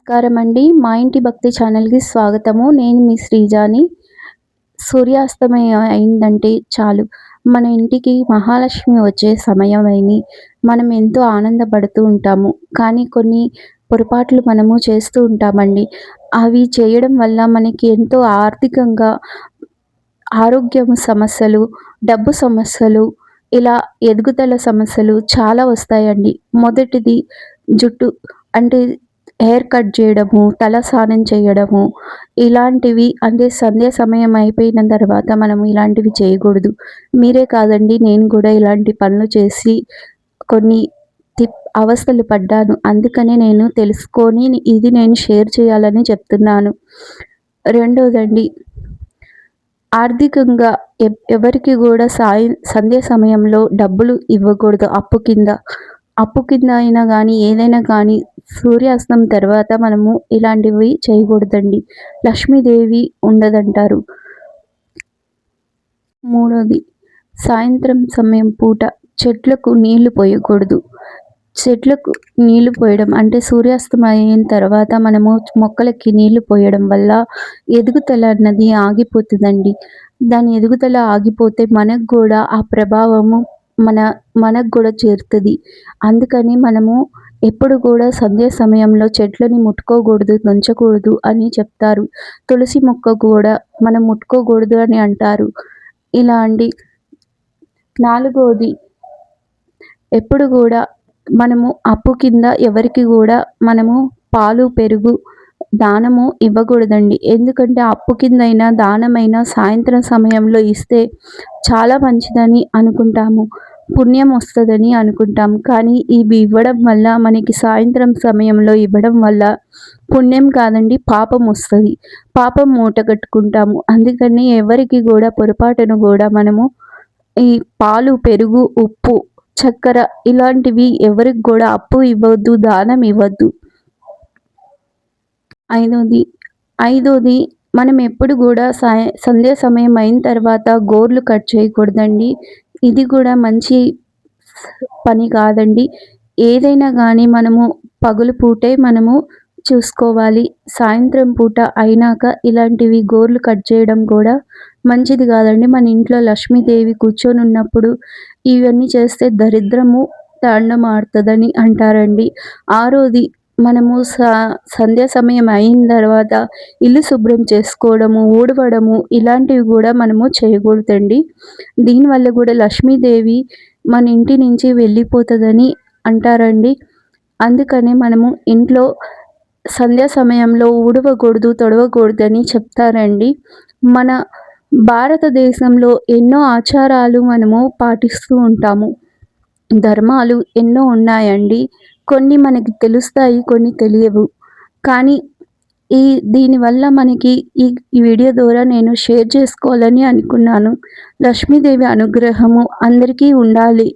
నమస్కారం అండి. మా ఇంటి భక్తి ఛానల్‌కి స్వాగతము. నేను మీ శ్రీజాని. సూర్యాస్తమయం అయిందంటే చాలు మన ఇంటికి మహాలక్ష్మి వచ్చే సమయమని మనం ఎంతో ఆనందపడుతూ ఉంటాము. కానీ కొన్ని పొరపాట్లు మనము చేస్తూ ఉంటామండి. అవి చేయడం వల్ల మనకి ఎంతో ఆర్థికంగా ఆరోగ్యం సమస్యలు, డబ్బు సమస్యలు, ఇలా ఎదుగుదల సమస్యలు చాలా వస్తాయండి. మొదటిది జుట్టు అంటే హెయిర్ కట్ చేయడము, తలస్నానం చేయడము, ఇలాంటివి అంటే సంధ్యా సమయం అయిపోయిన తర్వాత మనం ఇలాంటివి చేయకూడదు. మీరే కాదండి, నేను కూడా ఇలాంటి పనులు చేసి కొన్ని అవస్థలు పడ్డాను. అందుకనే నేను తెలుసుకొని ఇది నేను షేర్ చేయాలని చెప్తున్నాను. రెండోదండి, ఆర్థికంగా ఎవరికి గూడా సంధ్య సమయంలో డబ్బులు ఇవ్వకూడదు అప్పు కింద. అప్పు కింద అయినా గానీ, ఏదైనా కానీ సూర్యాస్తం తర్వాత మనము ఇలాంటివి చేయకూడదండి. లక్ష్మీదేవి ఉండదంటారు. మూడోది, సాయంత్రం సమయం పూట చెట్లకు నీళ్లు పోయకూడదు. చెట్లకు నీళ్లు పోయడం అంటే సూర్యాస్తమయం తర్వాత మనము మొక్కలకి నీళ్లు పోయడం వల్ల ఎదుగుదల అన్నది ఆగిపోతుందండి. దాని ఎదుగుదల ఆగిపోతే మనకు గూడా ఆ ప్రభావము మన మనకు గూడా చేరుతది. అందుకని మనము ఎప్పుడు కూడా సంధ్యా సమయంలో చెట్లని ముట్టుకోకూడదు, తుంచకూడదు అని చెప్తారు. తులసి మొక్క కూడా మనం ముట్టుకోకూడదు అని అంటారు. ఇలా అండి. నాలుగోది, ఎప్పుడు గూడా మనము అప్పు కింద ఎవరికి గూడా మనము పాలు, పెరుగు దానము ఇవ్వకూడదండి. ఎందుకంటే అప్పు కిందైనా, దానమైనా సాయంత్రం సమయంలో ఇస్తే చాలా మంచిదని అనుకుంటాము. పుణ్యం వస్తదని అనుకుంటాం. కానీ ఇవి ఇవ్వడం వల్ల మనకి సాయంత్రం సమయంలో ఇవ్వడం వల్ల పుణ్యం కాదండి, పాపం వస్తది. పాపం మూటగట్టుకుంటాము. అందుకని ఎవరికి గూడా పొరపాటున గూడా మనము ఈ పాలు, పెరుగు, ఉప్పు, చక్కెర ఇలాంటివి ఎవరికి గూడా అప్పు ఇవ్వద్దు, దానం ఇవ్వద్దు. ఐదోది, మనం ఎప్పుడు గూడా సంధ్యా సమయం అయిన తర్వాత గోర్లు కట్ చేయకూడదండి. ఇది కూడా మంచి పని కాదండి. ఏదైనా గానీ మనము పగలు పూటే మనము చూసుకోవాలి. సాయంత్రం పూట అయినాక ఇలాంటివి గోర్లు కట్ చేయడం కూడా మంచిది కాదండి. మన ఇంట్లో లక్ష్మీదేవి కూర్చొనున్నప్పుడు ఇవన్నీ చేస్తే దరిద్రము తాండవమాడుతదని అంటారండి. ఆరోది, మనము సంధ్యా సమయం అయిన తర్వాత ఇల్లు శుభ్రం చేసుకోవడము, ఊడవడము ఇలాంటివి గూడా మనము చేయకూడదండి. దీనివల్ల గూడా లక్ష్మీదేవి మన ఇంటి నుంచి వెళ్ళిపోతదని అంటారండి. అందుకనే మనము ఇంట్లో సంధ్యా సమయంలో ఊడవకూడదు, తొడవకూడదని చెప్తారండి. మన భారతదేశంలో ఎన్నో ఆచారాలు మనము పాటిస్తూ ఉంటాము. ధర్మాలు ఎన్నో ఉన్నాయండి. కొన్ని మనకి తెలుస్తాయి, కొన్ని తెలియవు. కానీ దీనివల్ల మనకి ఈ ఈ వీడియో ద్వారా నేను షేర్ చేసుకోవాలని అనుకున్నాను. లక్ష్మీదేవి అనుగ్రహము అందరికీ ఉండాలి.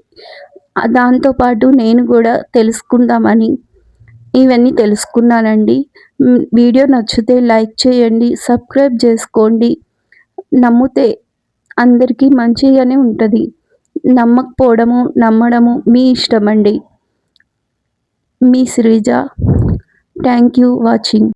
దాంతో పాటు నేను కూడా తెలుసుకుందామని ఇవన్నీ తెలుసుకున్నానండి. వీడియో నచ్చితే లైక్ చేయండి, సబ్స్క్రైబ్ చేసుకోండి. నమ్మితే అందరికీ మంచిగానే ఉంటది. నమ్మకపోవడము, నమ్మడము మీ ఇష్టమండి. మీ శ్రీజ. Thank you watching.